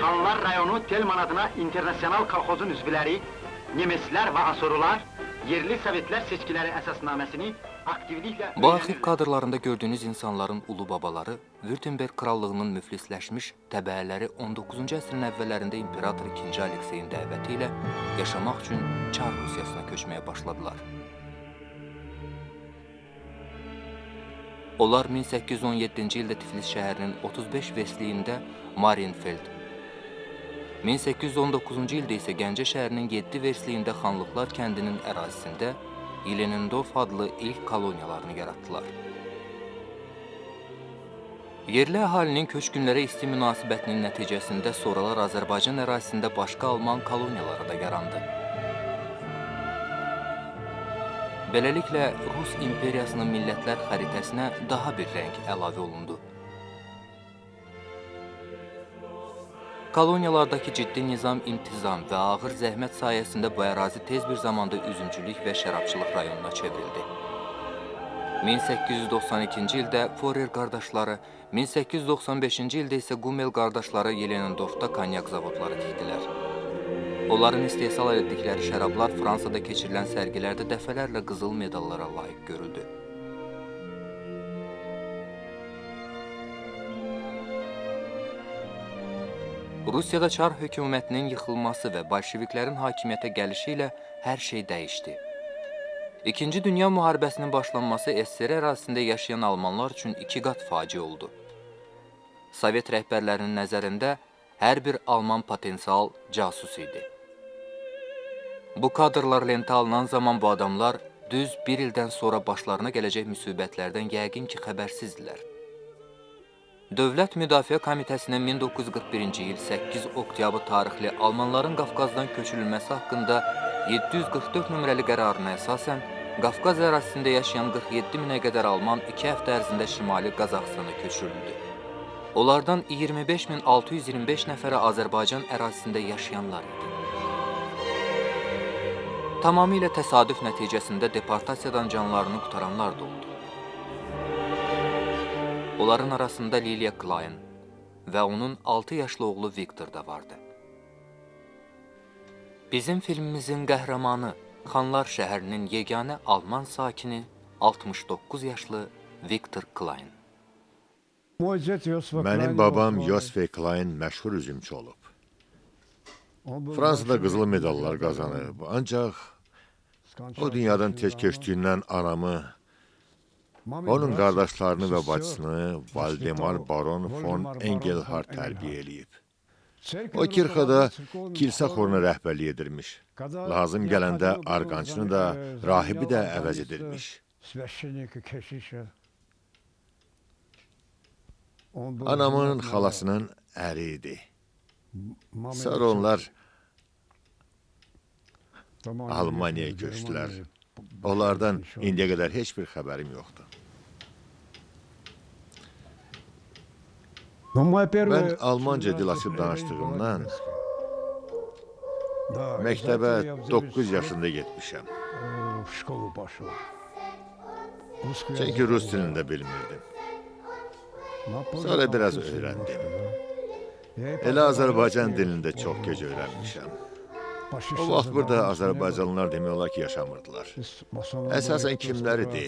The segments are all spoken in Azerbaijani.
Xanlar rayonu Telman adına internasyonal kolxozun üzvləri, Nemeslər və Asorular, yerli sovetlər seçkiləri əsasnaməsini aktivliklə... Bu arxiv kadrlarında gördüğünüz insanların ulu babaları, Württemberg krallığının müflisləşmiş təbəələri 19-cu əsrin əvvəllərində İmperator 2. Alekseyin dəvəti ilə yaşamaq üçün Çar Rusiyasına köçməyə başladılar. Onlar 1817-ci ildə Tiflis şəhərinin 35 verstliyində Marienfeld, 1819-cu ildə isə Gəncə şəhərinin 7 versliyində Xanlıqlar kəndinin ərazisində Yelenindorf adlı ilk koloniyalarını yaratdılar. Yerli əhalinin köçkünlərə isti münasibətinin nəticəsində sonralar Azərbaycan ərazisində başqa Alman koloniyaları da yarandı. Beləliklə, Rus imperiyasının millətlər xəritəsinə daha bir rəng əlavə olundu. Koloniyalardakı ciddi nizam, intizam və ağır zəhmət sayəsində bu ərazi tez bir zamanda üzümcülük və şərabçılıq rayonuna çevrildi. 1892-ci ildə Forer qardaşları, 1895-ci ildə isə Gummel qardaşları Yelenindorfda konyak zavodları tikdilər. Onların istehsal etdikləri şərablar Fransada keçirilən sərgilərdə dəfələrlə qızıl medallara layiq görüldü. Rusiyada Çar hökumətinin yıxılması və bolşeviklərin hakimiyyətə gəlişi ilə hər şey dəyişdi. İkinci Dünya müharibəsinin başlanması SSR ərazisində yaşayan Almanlar üçün 2 qat faciə oldu. Sovet rəhbərlərinin nəzərində hər bir Alman potensial casus idi. Bu kadrlar lentə alınan zaman bu adamlar düz bir ildən sonra başlarına gələcək müsibətlərdən yəqin ki xəbərsizdilər. Dövlət Müdafiə Komitəsinin 1941-ci il 8 oktyabr tarixli Almanların Qafqazdan köçürülməsi haqqında 744 nömrəli qərarına əsasən Qafqaz ərazisində yaşayan 47 minə qədər Alman 2 həftə ərzində Şimali Qazaxstana köçürüldü. Onlardan 25.625 nəfəri Azərbaycan ərazisində yaşayanlar idi. Tamamilə təsadüf nəticəsində deportasiyadan canlarını qutaranlar da oldu. Onların arasında Liliya Klein və onun 6 yaşlı oğlu Viktor da vardı. Bizim filmimizin qəhrəmanı Xanlar şəhərinin yeganə Alman sakini 69 yaşlı Viktor Klein. Mənim babam Yosef Klein məşhur üzümçü olub. Fransada qızıl medallar qazanıb, ancaq o dünyadan tez keçdiyindən anamı, onun qardaşlarını və bacısını Valdemar Baron von Engelhardt tərbiyə eləyib. O Kirxada kilsə xoruna rəhbərlik edirmiş. Lazım gələndə arqançını da, rahibi də əvəz edirmiş. Anamın xalasının əri idi. Sonra onlar Almaniyaya köçdülər. Onlardan indiyə qədər heç bir xəbərim yoxdur. Mən Almanca dil açıb danışdığımdan məktəbə 9 yaşında getmişəm. Çünki Rus dilini də bilmirdim. Sonra biraz öyrəndim. Elə Azərbaycan dilini də çox gec öyrənmişəm. O vaxt burada Azərbaycanlılar demək olar ki, yaşamırdılar. Əsasən kimlər idi?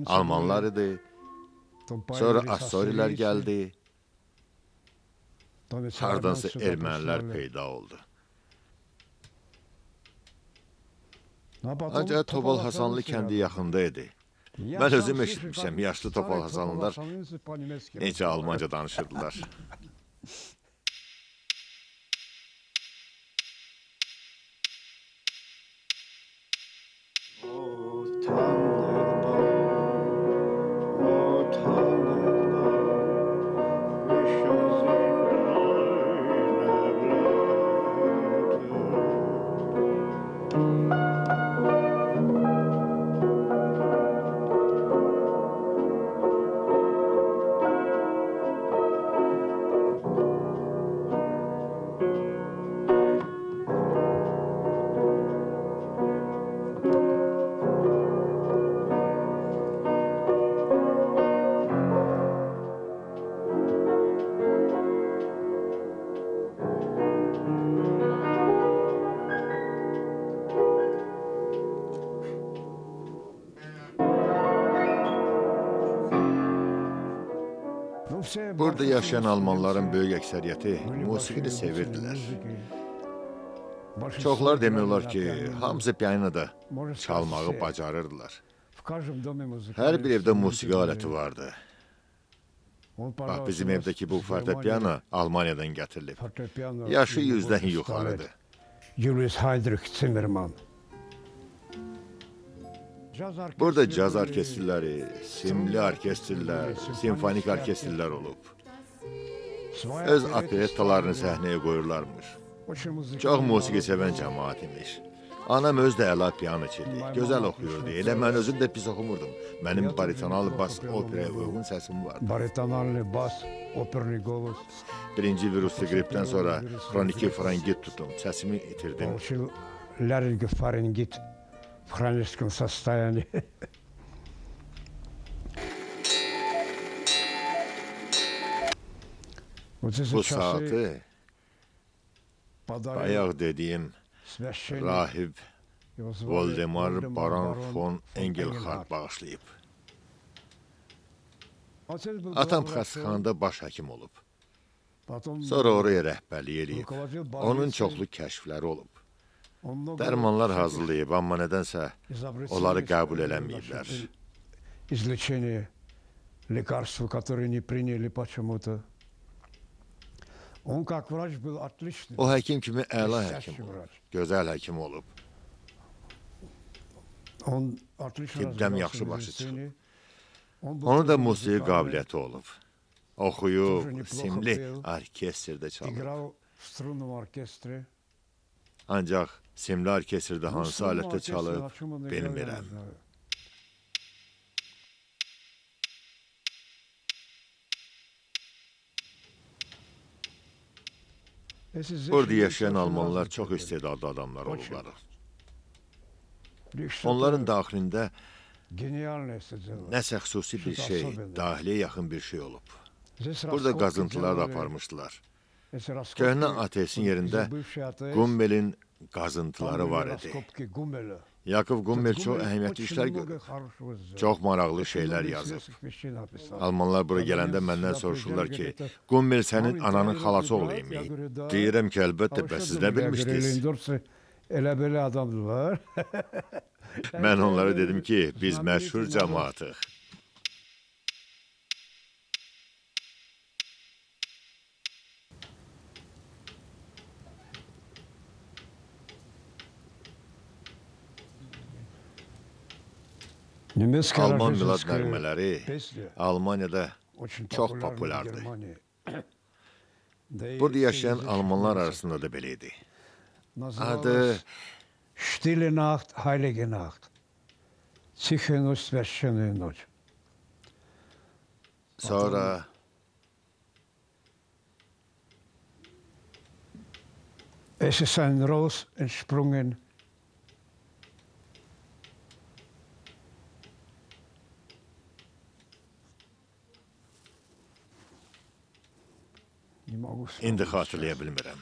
Almanlar idi, sonra Assorilər gəldi, hardansa ermənilər peyda oldu. Ancaq Topal Hasanlı kəndi yaxında idi. Mən özüm eşitmişəm, yaşlı Topal Hasanlılar necə Almanca danışırdılar. Burada yaşayan Almanların böyük əksəriyyəti musiqini sevirdilər. Çoxlar demiyorlar ki, hamısı pianoda çalmağı bacarırdılar. Hər bir evdə musiqi aləti vardı. Bax, bizim evdəki bu fortepiano Almaniyadan gətirilib. Yaşı 100'dən yuxarıdır. Julius Heinrich Zimmermann. Burada caz orkestrləri, simli orkestrlər, simfonik orkestrlər olub. Öz operettalarını səhnəyə qoyurlarmış. Çox musiqi sevən cəmaat imiş. Anam öz də əla piano çildi, gözəl oxuyurdu. Elə mən özüm də pis oxumurdum. Mənim baritonal bas operaya uyğun səsim vardı. Baritonalni bas, operni голос. Birinci viruslu gripdən sonra xroniki faringit tutum, səsimi itirdim. Получил laryngofарингит в хроническом состоянии. Bu saati bayaq dediyim rahib Voldemar Baron von Engelhardt bağışlayıb. Atam xəstəxanada baş həkim olub. Sonra oraya rəhbərlik eləyib. Onun çoxlu kəşfləri olub. Dərmanlar hazırlayıb, amma nədənsə onları qəbul eləməyiblər. Излечение лекарства, которые не приняли почему-то. Он как врач был отличный. O həkim kimi əla həkim olub. Gözəl həkim olub. Он отлично Tibbdən yaxşı başı çıxıb. Onun da musiqi qabiliyyəti olub. Oxuyub, simli orkestrdə çalıb. играл в струнном оркестре. Ancaq simli orkestrdə hansı alətdə çalıb, bilmirəm. Burada yaşayan Almanlar çox istedadlı adamlar olublar. Onların daxilində nəsə xüsusi bir şey, dahiliyə yaxın bir şey olub. Burada qazıntılar da aparmışdılar. Köhnə ateistin yerində Gummel'in qazıntıları var idi. Yakov Gummel çox əhəmiyyətli işlər görüb. Çox maraqlı şeylər yazıb. Almanlar bura gələndə məndən soruşurlar ki, Gummel sənin ananın xalası olayım. Deyirəm ki, əlbəttə, bəs siz nə bilmişdiniz? Elə belə adamdılar. Mən onlara dedim ki, biz məşhur cəmaatıq. Alman milad nəğmələri Almaniyada çox populardır. Burada yaşayan Almanlar arasında da belə idi. Adı Stille Nacht, Heilige Nacht. Тихая ночь, священная ночь. Sonra Es ist ein Ros entsprungen. indi xatırlaya bilmirəm.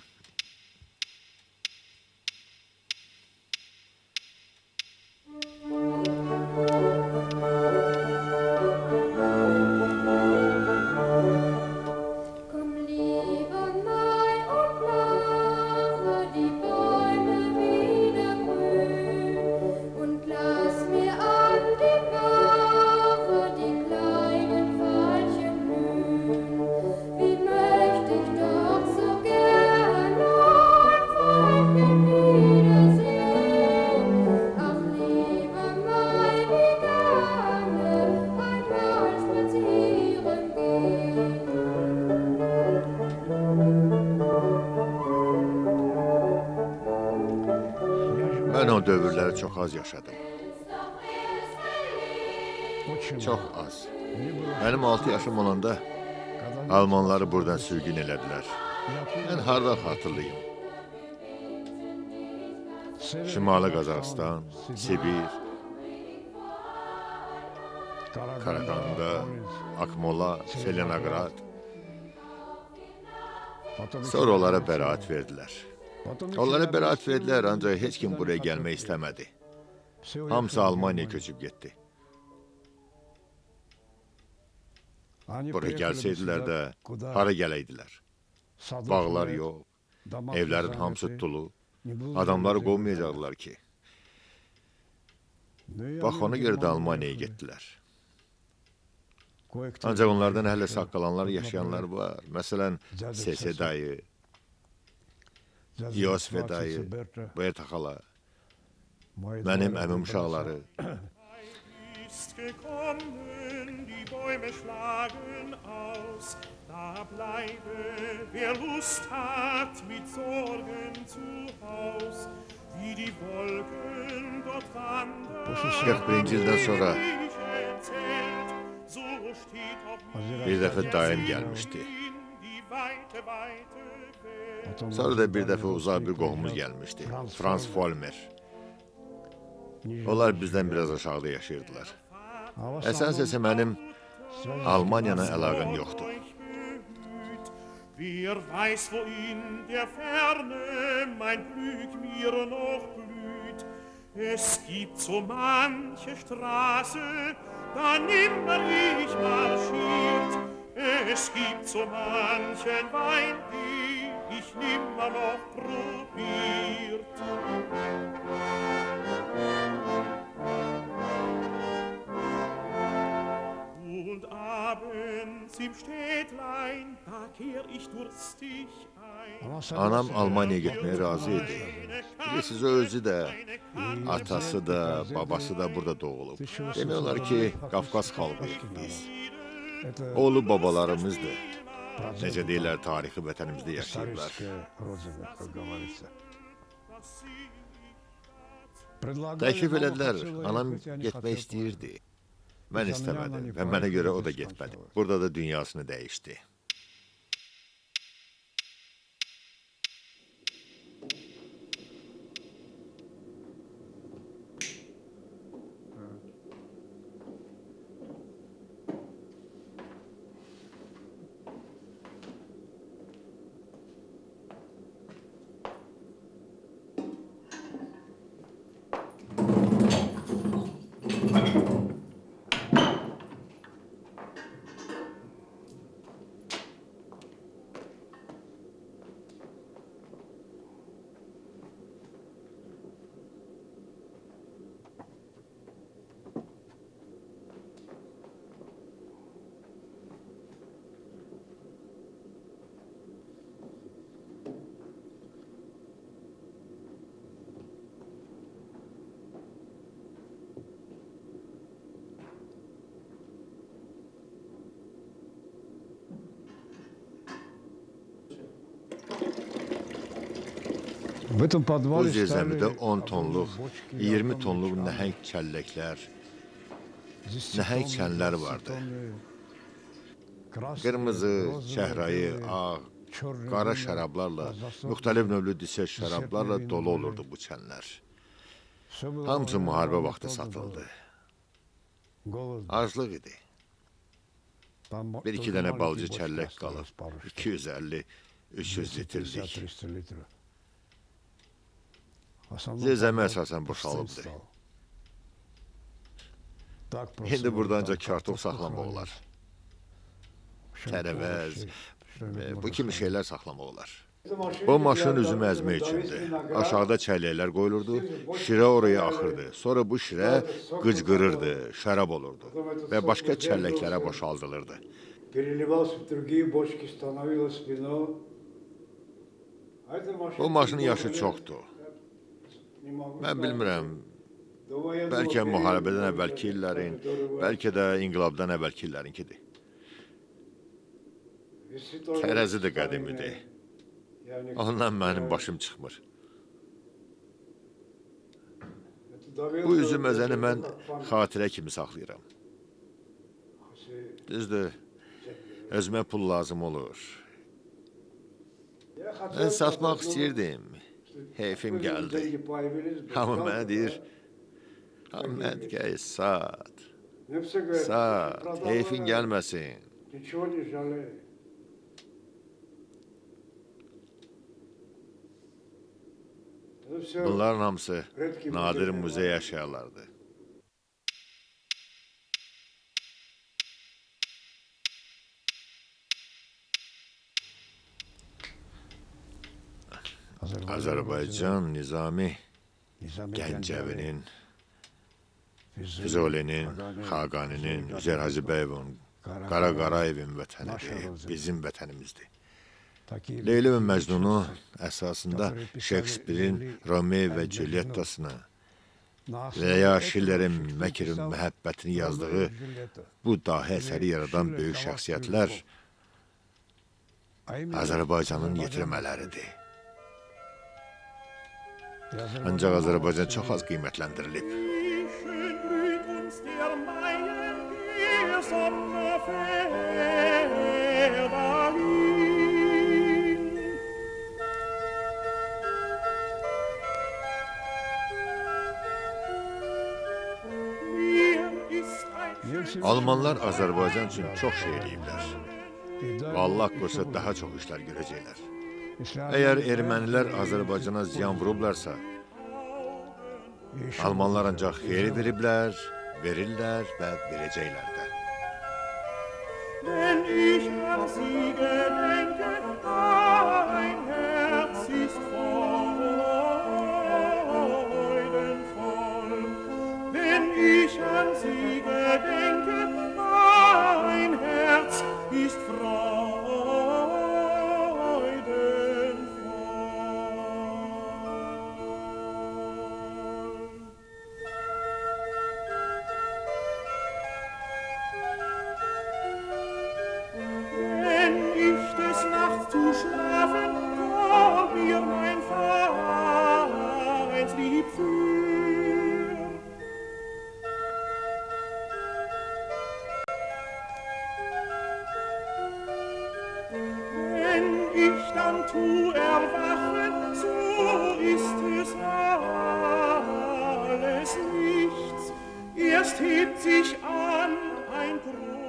Mən o dövrləri çox az yaşadım. Çox az. Mənim 6 yaşım olanda Almanları buradan sürgün elədilər. Mən hardan xatırlayım? Şimali Qazaxıstan, Sibir, Karaganda, Akmola, Selenograd. Sonra onlara bəraət verdilər. Onlara bəraət verdilər, ancaq heç kim buraya gəlmək istəmədi. Hamısı Almaniya köçüb getdi. Buraya gəlsəydilər də, hara gələydilər? Bağlar yox, evlərin hamısı dolu, adamları qovmayacaqlar ki. Bax, ona görə də Almaniyaya getdilər. Ancaq onlardan hələ sağ qalanlar, yaşayanlar var. Məsələn, Sese dayı, Yosfe dayı, Berta xala, mənim əmim uşaqları. Ist gekommen, die Bäume schlagen aus, da bleibe, wer Lust hat, mit Sorgen zu Haus, wie die Wolken dort wandern, 41-ci ildən sonra so steht auf bir dəfə dayım gəlmişdi. die weite, weite Welt. Sonra da bir dəfə uzaq bir qohumuz gəlmişdi, Franz Folmer. Onlar bizdən biraz aşağıda yaşayırdılar. Əsas isə mənim Almanyana əlaqəm yoxdur. Wer weiß, wo in der Ferne mein Glück mir noch blüht. Es gibt so manche Straße, da nimmer ich marschiert. Es gibt so manchen Wein, die ich nimmer noch probiert. Und abends im Städtlein, da kehr ich durstig ein. Anam Almaniyaya getməyə razı idi. Bilirsiniz, o özü də, atası da, babası da burada doğulub. Demək olar ki, Qafqaz xalqıyıq biz. Oğlu babalarımızdır. Necə deyirlər, tarixi vətənimizdə yaşayıblar. Təklif elədilər, anam getmək istəyirdi. Mən istəmədim və mənə görə o da getmədi. Burada da dünyasını dəyişdi. Bu zirzəmidə 10 tonluq, 20 tonluq nəhəng kəlləklər, nəhəng çənlər vardı. Qırmızı, çəhrayı, ağ, qara şərablarla, müxtəlif növlü disə şərablarla dolu olurdu bu çənlər. Hamısı müharibə vaxtı satıldı. Aclıq idi. Bir-iki dənə balcı çəllək qalıb, 250-300 litrlik. Zirzəmi əsasən boşalıbdı. İndi burada ancaq kartof saxlamaq olar. Tərəvəz, bu kimi şeylər saxlamaq olar. Bu maşın üzümü əzmək üçündür. Aşağıda çəlləklər qoyulurdu, şirə oraya axırdı. Sonra bu şirə qıcqırırdı, şərab olurdu və başqa çəlləklərə boşaldılırdı. Bu maşının yaşı çoxdur. Mən bilmirəm, bəlkə müharibədən əvvəlki illərin, bəlkə də inqilabdan əvvəlki illərinkidir. Tərəzi də qədimidir. Ondan mənim başım çıxmır. Bu üzüm əzəni mən xatirə kimi saxlayıram. Düzdür, özümə pul lazım olur. Mən satmaq istəyirdim. Heyfim gəldi. Hamı mənə deyir, Məndgəy, sat, heyfin gəlməsin. Bunların hamısı nadir muzey əşyalardır. Azərbaycan Nizami Gəncəvinin, Füzulinin, Xaqaninin, Üzeyir Hacıbəyevin, Qara Qarayevin vətənidir, bizim vətənimizdir. Leyli və Məcnunu əsasında Shakespeare'in Romeo və Juliettasını və ya Schiller'in Məkrin məhəbbətini yazdığı bu dahi əsəri yaradan böyük şəxsiyyətlər Azərbaycanın yetirmələridir. Ancaq Azərbaycan çox az qiymətləndirilib. Almanlar Azərbaycan üçün çox şey eləyiblər. Və Allah qoysa daha çox işlər görəcəklər. Əgər ermənilər Azərbaycana ziyan vurublarsa, Almanlar ancaq xeyri veriblər, verirlər və verəcəklər də. Wenn ich an sie gedenke, mein Herz ist freudenvoll. Wenn ich an sie gedenke, mein Herz ist zu schlafen, komm mir mein Vereinslied für. Wenn ich dann tu erwachen, so ist es alles nichts. Erst hebt sich an ein großes